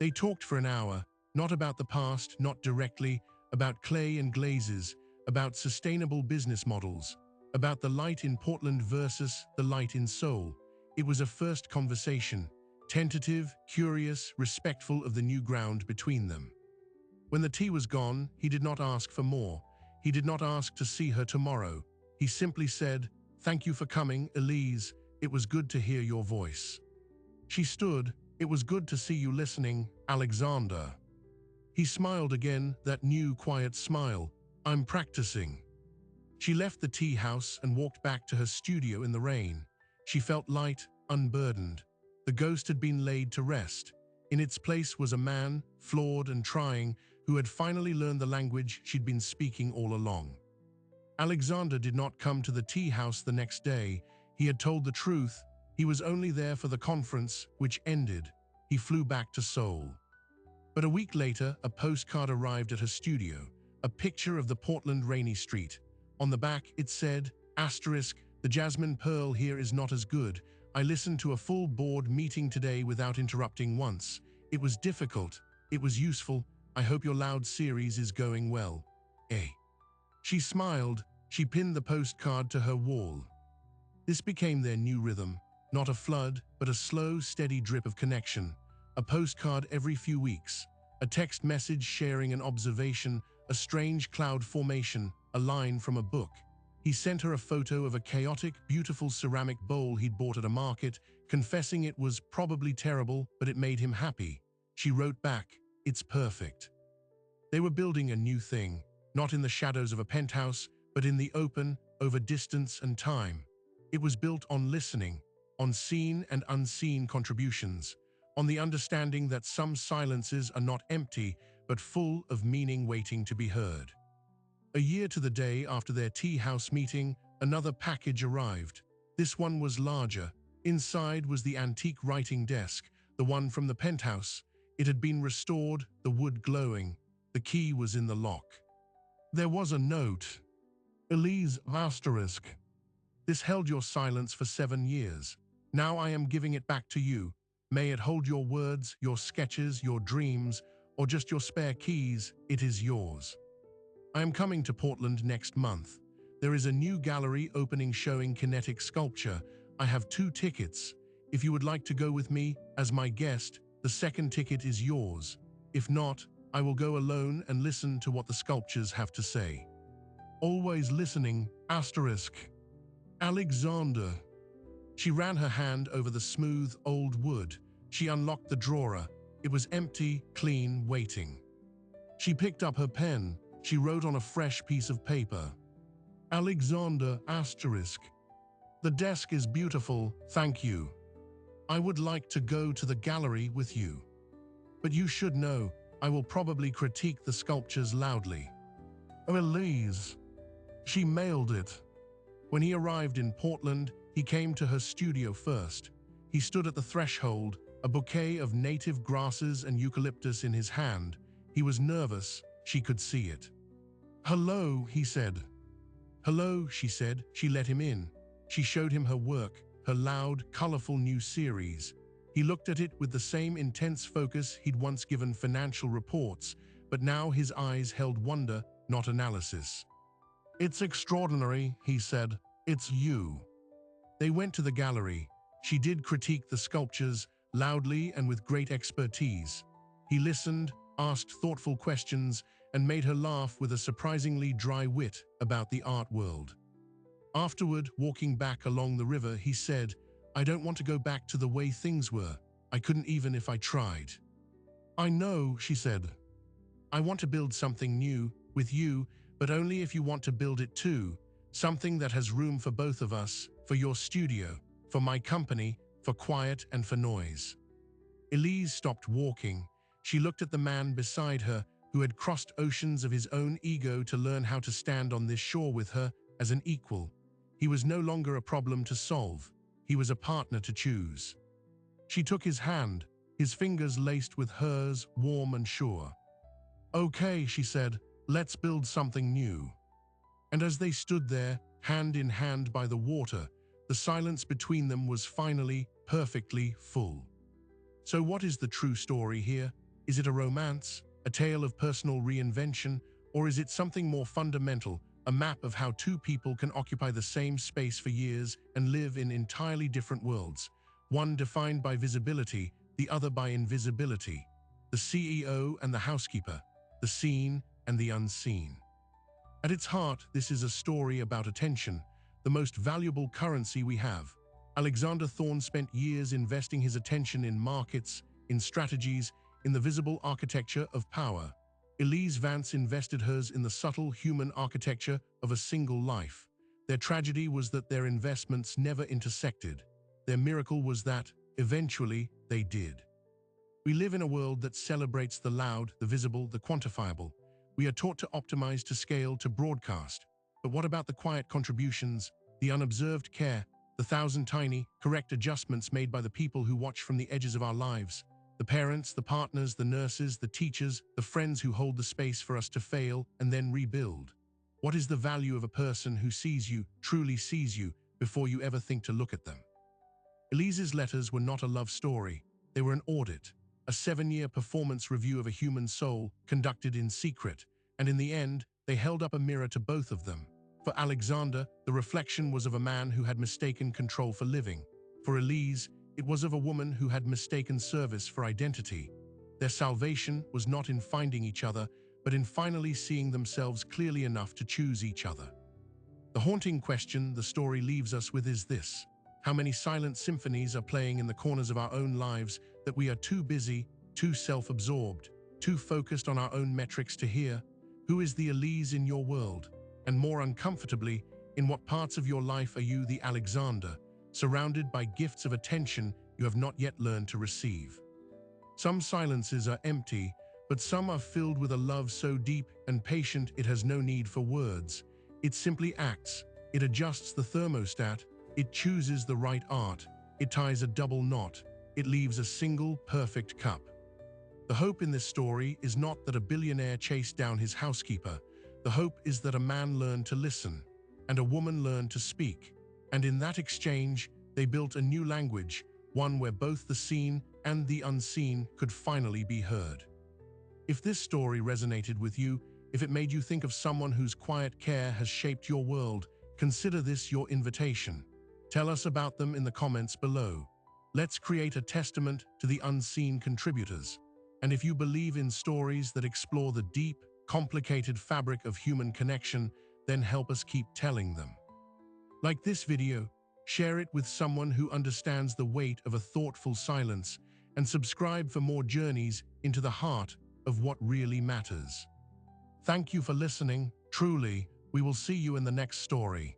Speaker 1: They talked for an hour, not about the past, not directly, about clay and glazes, about sustainable business models, about the light in Portland versus the light in Seoul. It was a first conversation, tentative, curious, respectful of the new ground between them. When the tea was gone, he did not ask for more. He did not ask to see her tomorrow. He simply said, "Thank you for coming, Elise. It was good to hear your voice." She stood. "It was good to see you listening, Alexander." He smiled again, that new quiet smile. "I'm practicing." She left the tea house and walked back to her studio in the rain. She felt light, unburdened. The ghost had been laid to rest. In its place was a man, flawed and trying, who had finally learned the language she'd been speaking all along. Alexander did not come to the tea house the next day. He had told the truth. He was only there for the conference, which ended. He flew back to Seoul. But a week later, a postcard arrived at her studio, a picture of the Portland rainy street. On the back, it said, asterisk, "The jasmine pearl here is not as good. I listened to a full board meeting today without interrupting once. It was difficult. It was useful. I hope your loud series is going well. Eh." She smiled. She pinned the postcard to her wall. This became their new rhythm, not a flood, but a slow, steady drip of connection. A postcard every few weeks, a text message sharing an observation, a strange cloud formation, a line from a book. He sent her a photo of a chaotic, beautiful ceramic bowl he'd bought at a market, confessing it was probably terrible, but it made him happy. She wrote back, "It's perfect." They were building a new thing, not in the shadows of a penthouse, but in the open, over distance and time. It was built on listening, on seen and unseen contributions, on the understanding that some silences are not empty, but full of meaning waiting to be heard. A year to the day after their tea house meeting, another package arrived. This one was larger. Inside was the antique writing desk, the one from the penthouse. It had been restored, the wood glowing. The key was in the lock. There was a note. Elise asterisk. This held your silence for 7 years. Now I am giving it back to you. May it hold your words, your sketches, your dreams, or just your spare keys. It is yours. I am coming to Portland next month. There is a new gallery opening showing kinetic sculpture. I have 2 tickets. If you would like to go with me as my guest, the second ticket is yours. If not, I will go alone and listen to what the sculptures have to say. Always listening, asterisk. Alexander. She ran her hand over the smooth, old wood. She unlocked the drawer. It was empty, clean, waiting. She picked up her pen. She wrote on a fresh piece of paper. Alexander asterisk. The desk is beautiful, thank you. I would like to go to the gallery with you. But you should know, I will probably critique the sculptures loudly. Oh, Elise. She mailed it. When he arrived in Portland, he came to her studio first. He stood at the threshold, a bouquet of native grasses and eucalyptus in his hand. He was nervous, she could see it. "Hello," he said. "Hello," she said. She let him in. She showed him her work, her loud, colorful new series. He looked at it with the same intense focus he'd once given financial reports, but now his eyes held wonder, not analysis. "It's extraordinary," he said. "It's you." They went to the gallery. She did critique the sculptures, loudly and with great expertise. He listened, asked thoughtful questions, and made her laugh with a surprisingly dry wit about the art world. Afterward, walking back along the river, he said, "I don't want to go back to the way things were. I couldn't even if I tried." "I know," she said. "I want to build something new, with you, but only if you want to build it too. Something that has room for both of us, for your studio, for my company, for quiet and for noise." Elise stopped walking. She looked at the man beside her, who had crossed oceans of his own ego to learn how to stand on this shore with her as an equal. He was no longer a problem to solve. He was a partner to choose. She took his hand, his fingers laced with hers, warm and sure. "Okay," she said, "let's build something new." And as they stood there, hand in hand by the water, the silence between them was finally, perfectly full. So what is the true story here? Is it a romance, a tale of personal reinvention, or is it something more fundamental, a map of how two people can occupy the same space for years and live in entirely different worlds, one defined by visibility, the other by invisibility, the CEO and the housekeeper, the seen and the unseen? At its heart, this is a story about attention, the most valuable currency we have. Alexander Thorne spent years investing his attention in markets, in strategies, in the visible architecture of power. Elise Vance invested hers in the subtle human architecture of a single life. Their tragedy was that their investments never intersected. Their miracle was that, eventually, they did. We live in a world that celebrates the loud, the visible, the quantifiable. We are taught to optimize, to scale, to broadcast. But what about the quiet contributions, the unobserved care, the thousand tiny, correct adjustments made by the people who watch from the edges of our lives? The parents, the partners, the nurses, the teachers, the friends who hold the space for us to fail and then rebuild. What is the value of a person who sees you, truly sees you, before you ever think to look at them? Elise's letters were not a love story. They were an audit, a 7-year performance review of a human soul conducted in secret, and in the end, they held up a mirror to both of them. For Alexander, the reflection was of a man who had mistaken control for living. For Elise, it was of a woman who had mistaken service for identity. Their salvation was not in finding each other, but in finally seeing themselves clearly enough to choose each other. The haunting question the story leaves us with is this: how many silent symphonies are playing in the corners of our own lives that we are too busy, too self-absorbed, too focused on our own metrics to hear? Who is the Elise in your world? And more uncomfortably, in what parts of your life are you the Alexander, surrounded by gifts of attention you have not yet learned to receive? Some silences are empty, but some are filled with a love so deep and patient it has no need for words. It simply acts. It adjusts the thermostat. It chooses the right art. It ties a double knot. It leaves a single perfect cup. The hope in this story is not that a billionaire chased down his housekeeper. The hope is that a man learned to listen, and a woman learned to speak. And in that exchange, they built a new language, one where both the seen and the unseen could finally be heard. If this story resonated with you, if it made you think of someone whose quiet care has shaped your world, consider this your invitation. Tell us about them in the comments below. Let's create a testament to the unseen contributors. And if you believe in stories that explore the deep, complicated fabric of human connection, then help us keep telling them. Like this video, share it with someone who understands the weight of a thoughtful silence, and subscribe for more journeys into the heart of what really matters. Thank you for listening. Truly, we will see you in the next story.